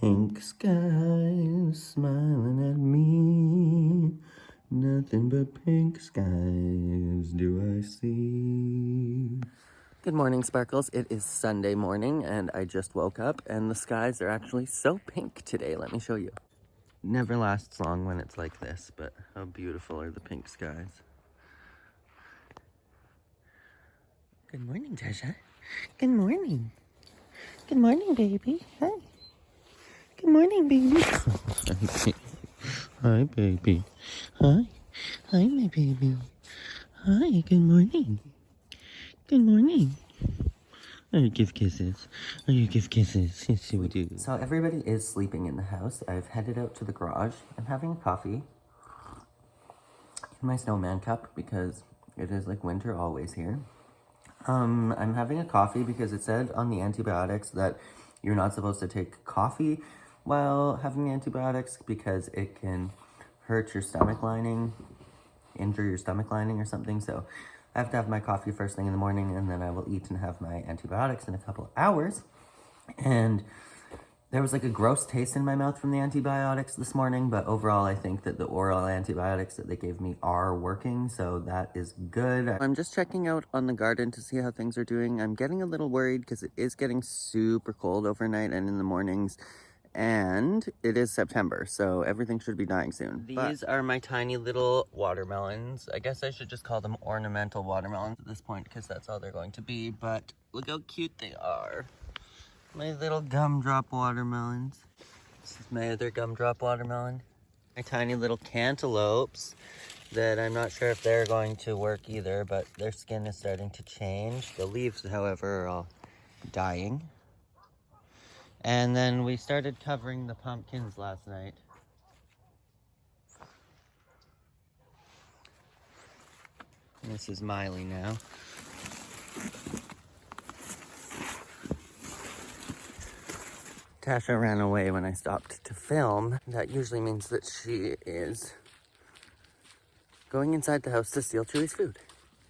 Pink skies smiling at me. Nothing but pink skies do I see. Good morning, Sparkles. It is Sunday morning and I just woke up and the skies are actually so pink today. Let me show you. Never lasts long when it's like this, but how beautiful are the pink skies. Good morning, Tasha. Good morning. Good morning, baby. Hi. Good morning, baby. Hi, baby. Hi. Hi, my baby. Hi, good morning. Good morning. Oh, you give kisses. Oh, you give kisses. Yes, you do. So everybody is sleeping in the house. I've headed out to the garage. I'm having a coffee in my snowman cup because it is like winter always here. I'm having a coffee because it said on the antibiotics that you're not supposed to take coffee while having the antibiotics because it can hurt your stomach lining, injure your stomach lining or something. So I have to have my coffee first thing in the morning and then I will eat and have my antibiotics in a couple of hours. And there was like a gross taste in my mouth from the antibiotics this morning, but overall I think that the oral antibiotics that they gave me are working, so that is good. I'm just checking out on the garden to see how things are doing. I'm getting a little worried because it is getting super cold overnight and in the mornings, and it is September, so everything should be dying soon. These are my tiny little watermelons. I guess I should just call them ornamental watermelons at this point because that's all they're going to be, but look how cute they are. My little gumdrop watermelons. This is my other gumdrop watermelon. My tiny little cantaloupes that I'm not sure if they're going to work either, but their skin is starting to change. The leaves, however, are all dying. And then we started covering the pumpkins last night. And this is Miley now. Tasha ran away when I stopped to film. That usually means that she is going inside the house to steal Chewy's food.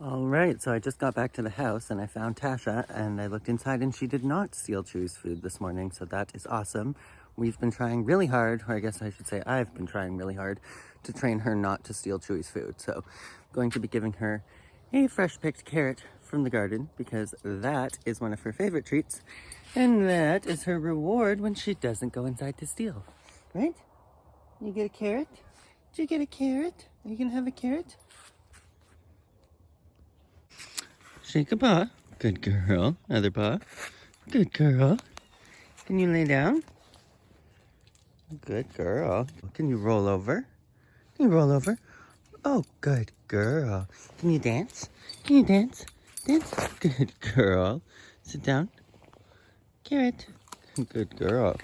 All right, so I just got back to the house and I found Tasha and I looked inside and she did not steal Chewy's food this morning, so that is awesome. We've been trying really hard, or I guess I should say I've been trying really hard to train her not to steal Chewy's food. So I'm going to be giving her a fresh picked carrot from the garden because that is one of her favorite treats and that is her reward when she doesn't go inside to steal, right? You get a carrot? Did you get a carrot? Are you gonna have a carrot? Shake a paw. Good girl. Other paw. Good girl. Can you lay down? Good girl. Can you roll over? Can you roll over? Oh, good girl. Can you dance? Can you dance? Dance. Good girl. Sit down. Carrot. Good girl.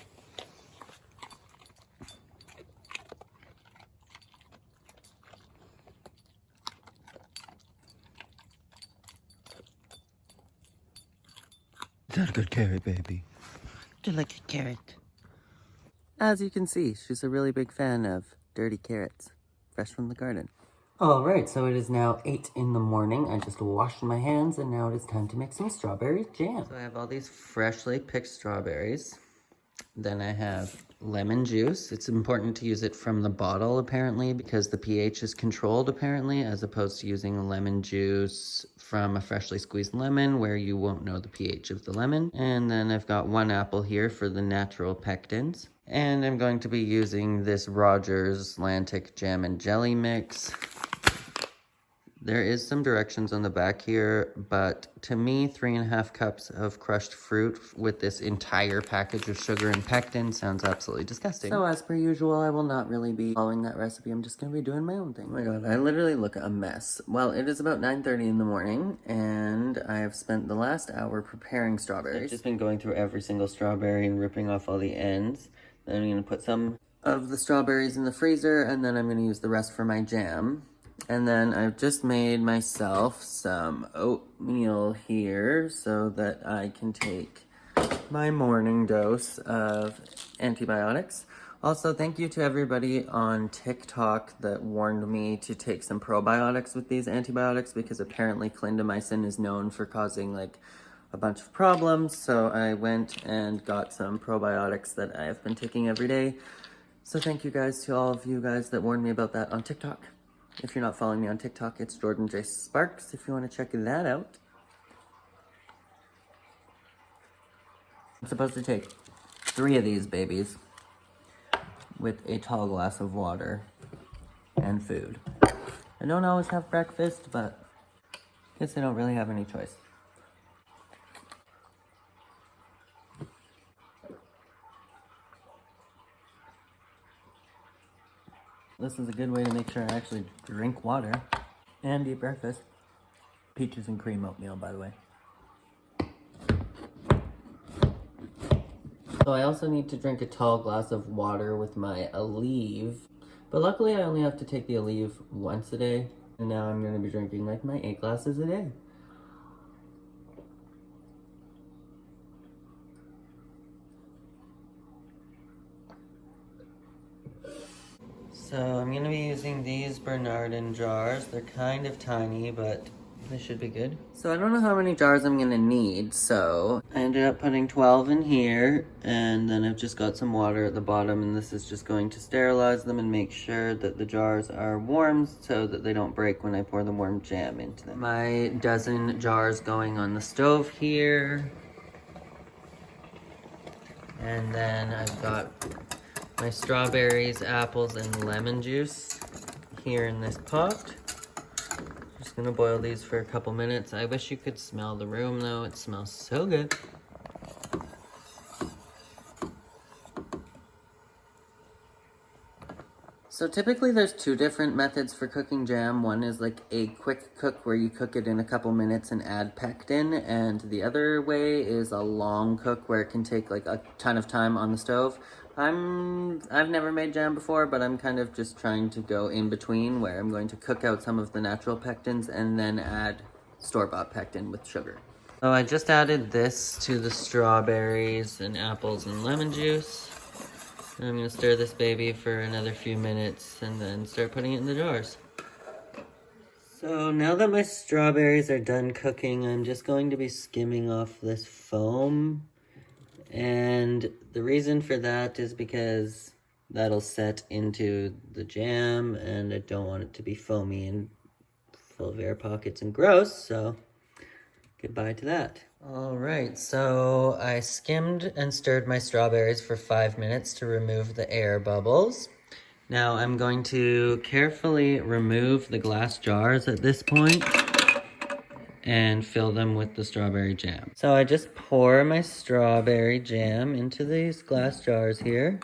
Is that a good carrot, baby? Do you like a carrot? As you can see, she's a really big fan of dirty carrots, fresh from the garden. All right, so it is now 8 in the morning. I just washed my hands and now it is time to make some strawberry jam. So I have all these freshly picked strawberries. Then I have lemon juice. It's important to use it from the bottle apparently because the pH is controlled apparently, as opposed to using lemon juice from a freshly squeezed lemon where you won't know the pH of the lemon. And then I've got 1 apple here for the natural pectins. And I'm going to be using this Rogers Atlantic Jam and Jelly Mix. There is some directions on the back here, but to me, 3.5 cups of crushed fruit with this entire package of sugar and pectin sounds absolutely disgusting. So as per usual, I will not really be following that recipe. I'm just going to be doing my own thing. Oh my god, I literally look a mess. Well, it is about 9:30 in the morning, and I have spent the last hour preparing strawberries. I've just been going through every single strawberry and ripping off all the ends. Then I'm going to put some of the strawberries in the freezer, and then I'm going to use the rest for my jam. And then I've just made myself some oatmeal here so that I can take my morning dose of antibiotics. Also, thank you to everybody on TikTok that warned me to take some probiotics with these antibiotics because apparently clindamycin is known for causing like a bunch of problems, so I went and got some probiotics that I have been taking every day. So thank you guys to all of you guys that warned me about that on TikTok. If you're not following me on TikTok, it's Jordan J. Sparks, if you want to check that out. I'm supposed to take 3 of these babies with a tall glass of water and food. I don't always have breakfast, but I guess I don't really have any choice. This is a good way to make sure I actually drink water and eat breakfast. Peaches and cream oatmeal, by the way. So I also need to drink a tall glass of water with my Aleve. But luckily I only have to take the Aleve once a day. And now I'm going to be drinking like my 8 glasses a day. So I'm going to be using these Bernardin jars. They're kind of tiny, but they should be good. So I don't know how many jars I'm going to need, so I ended up putting 12 in here, and then I've just got some water at the bottom, and this is just going to sterilize them and make sure that the jars are warm so that they don't break when I pour the warm jam into them. My dozen jars going on the stove here. And then I've got my strawberries, apples, and lemon juice here in this pot. Just gonna boil these for a couple minutes. I wish you could smell the room though. It smells so good. So typically there's 2 different methods for cooking jam. One is like a quick cook where you cook it in a couple minutes and add pectin, and the other way is a long cook where it can take like a ton of time on the stove. I've never made jam before, but I'm kind of just trying to go in between where I'm going to cook out some of the natural pectins and then add store-bought pectin with sugar. So I just added this to the strawberries and apples and lemon juice. And I'm going to stir this baby for another few minutes and then start putting it in the jars. So now that my strawberries are done cooking, I'm just going to be skimming off this foam. And the reason for that is because that'll set into the jam, and I don't want it to be foamy and full of air pockets and gross, so goodbye to that. All right, so I skimmed and stirred my strawberries for 5 minutes to remove the air bubbles. Now I'm going to carefully remove the glass jars at this point and fill them with the strawberry jam. So I just pour my strawberry jam into these glass jars here.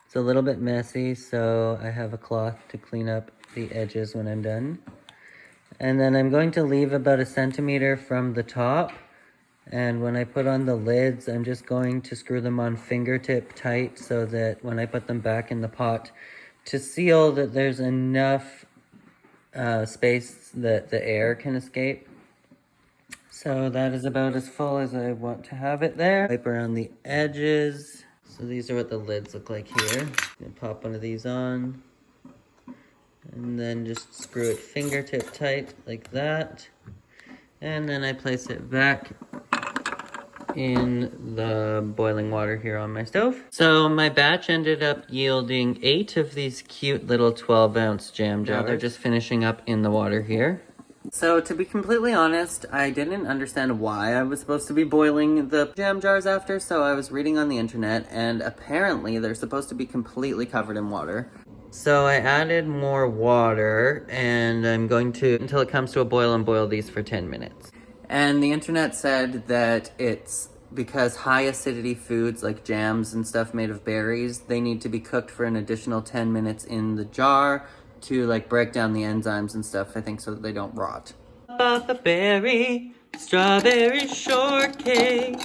It's a little bit messy, so I have a cloth to clean up the edges when I'm done. And then I'm going to leave about 1 centimeter from the top. And when I put on the lids, I'm just going to screw them on fingertip tight so that when I put them back in the pot to seal, that there's enough space that the air can escape. So that is about as full as I want to have it there. Wipe around the edges. So these are what the lids look like here. I'm gonna pop one of these on. And then just screw it fingertip tight like that. And then I place it back in the boiling water here on my stove. So my batch ended up yielding 8 of these cute little 12-ounce jam jars. Now they're just finishing up in the water here. So to be completely honest, I didn't understand why I was supposed to be boiling the jam jars after, so I was reading on the internet, and apparently they're supposed to be completely covered in water. So I added more water, and I'm going to, until it comes to a boil, and boil these for 10 minutes. And the internet said that it's because high acidity foods like jams and stuff made of berries, they need to be cooked for an additional 10 minutes in the jar to like break down the enzymes and stuff, I think, so that they don't rot. A berry, strawberry shortcake.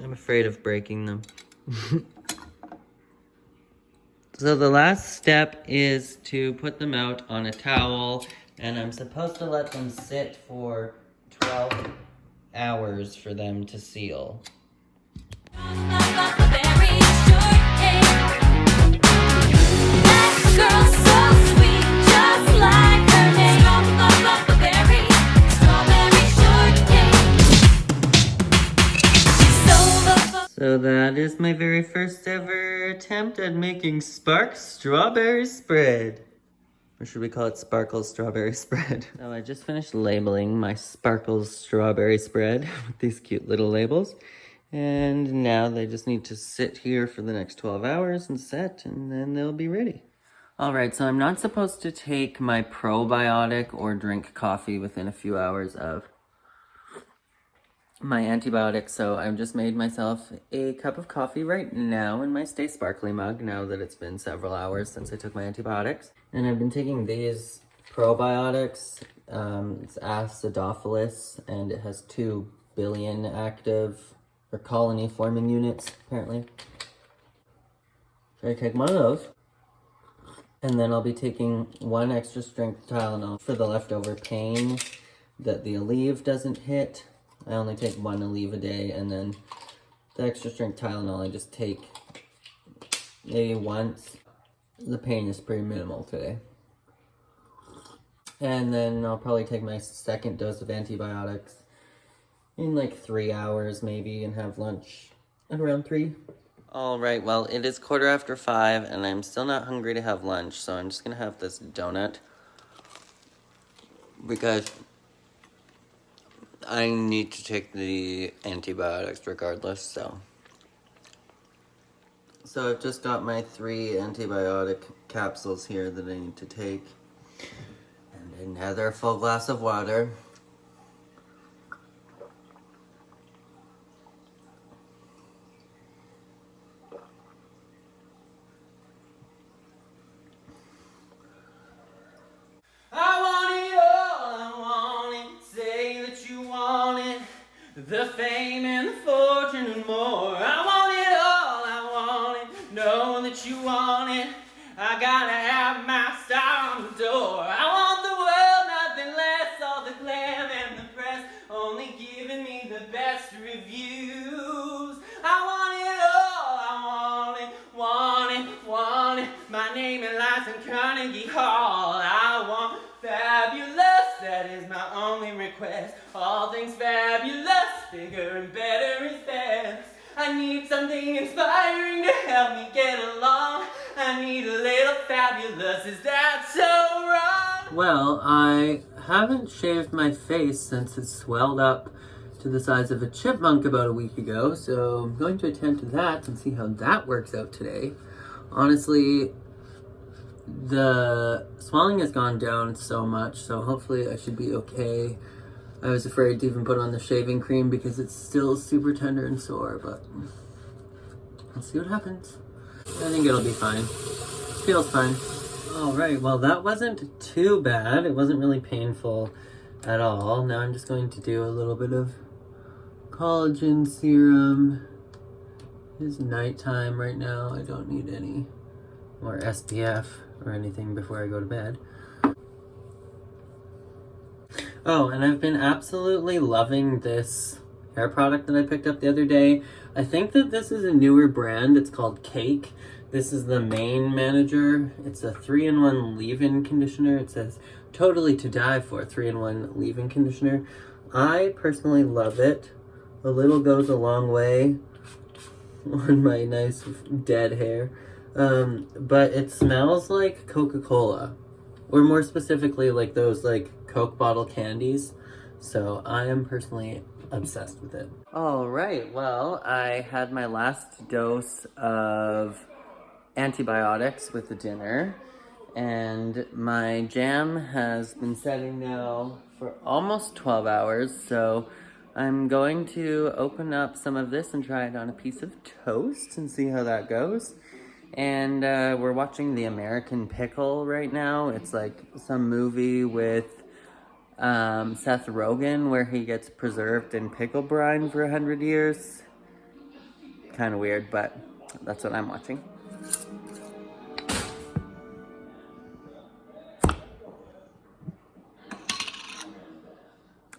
I'm afraid of breaking them. So the last step is to put them out on a towel, and I'm supposed to let them sit for 12 hours for them to seal. Girl so sweet, just like her name. So that is my very first ever attempt at making Spark strawberry spread. Or should we call it Sparkles strawberry spread? So I just finished labeling my Sparkles strawberry spread with these cute little labels. And now they just need to sit here for the next 12 hours and set, and then they'll be ready. All right, so I'm not supposed to take my probiotic or drink coffee within a few hours of my antibiotics, so I've just made myself a cup of coffee right now in my Stay Sparkly mug, now that it's been several hours since I took my antibiotics. And I've been taking these probiotics. It's acidophilus, and it has 2 billion active or colony forming units, apparently. So I take one of those, and then I'll be taking 1 extra strength Tylenol for the leftover pain that the Aleve doesn't hit. I only take 1 Aleve a day, and then the extra strength Tylenol I just take maybe once. The pain is pretty minimal today. And then I'll probably take my second dose of antibiotics in like 3 hours maybe, and have lunch at around 3. All right, well, it is 5:15, and I'm still not hungry to have lunch, so I'm just gonna have this donut because I need to take the antibiotics regardless, so. So I've just got my 3 antibiotic capsules here that I need to take. And another full glass of water. The fame and the fortune and more. I want it all, I want it. Knowing that you want it, I gotta have my star on the door. I want the world, nothing less. All the glam and the press only giving me the best reviews. I want it all, I want it, want it, want it. My name and lies in Carnegie Hall. I want fabulous, that is my only request. All things fabulous, bigger and better is best. I need something inspiring to help me get along. I need a little fabulous, is that so wrong? Well, I haven't shaved my face since it swelled up to the size of a chipmunk about a week ago, so I'm going to attend to that and see how that works out today. Honestly, the swelling has gone down so much, so hopefully I should be okay. I was afraid to even put on the shaving cream because it's still super tender and sore, but I'll see what happens. I think it'll be fine. Feels fine. Alright, well that wasn't too bad. It wasn't really painful at all. Now I'm just going to do a little bit of collagen serum. It's nighttime right now. I don't need any more SPF or anything before I go to bed. Oh, and I've been absolutely loving this hair product that I picked up the other day. I think that this is a newer brand. It's called Cake. This is the Mane Manager. It's a 3-in-1 leave-in conditioner. It says totally to die for 3-in-1 leave-in conditioner. I personally love it. A little goes a long way on my nice dead hair. But it smells like Coca-Cola, or more specifically like those like Coke bottle candies. So I am personally obsessed with it. All right, well, I had my last dose of antibiotics with the dinner, and my jam has been setting now for almost 12 hours, so I'm going to open up some of this and try it on a piece of toast and see how that goes. And we're watching The American Pickle right now. It's like some movie with Seth Rogen where he gets preserved in pickle brine for 100 years. Kind of weird, but that's what I'm watching.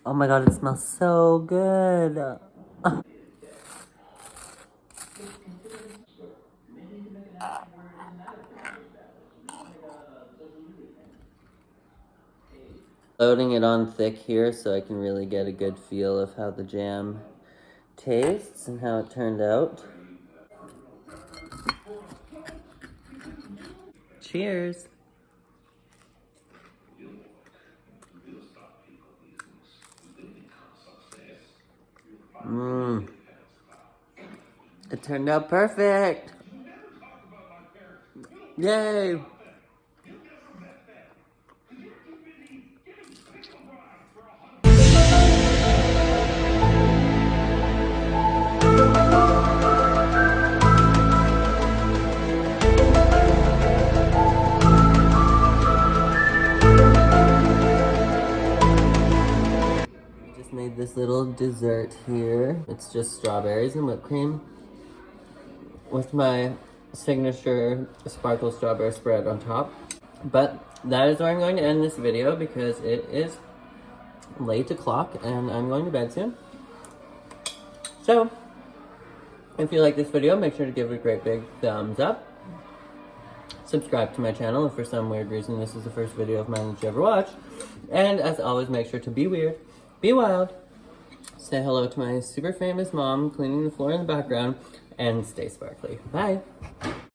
Oh my god, it smells so good. Loading it on thick here so I can really get a good feel of how the jam tastes and how it turned out. Cheers! Mmm. It turned out perfect! Yay! Just made this little dessert here. It's just strawberries and whipped cream with my signature sparkle strawberry spread on top. But that is where I'm going to end this video because it is late o'clock and I'm going to bed soon. So, if you like this video, make sure to give it a great big thumbs up. Subscribe to my channel if for some weird reason this is the first video of mine that you ever watch. And as always, make sure to be weird, be wild, say hello to my super famous mom cleaning the floor in the background, and stay sparkly. Bye!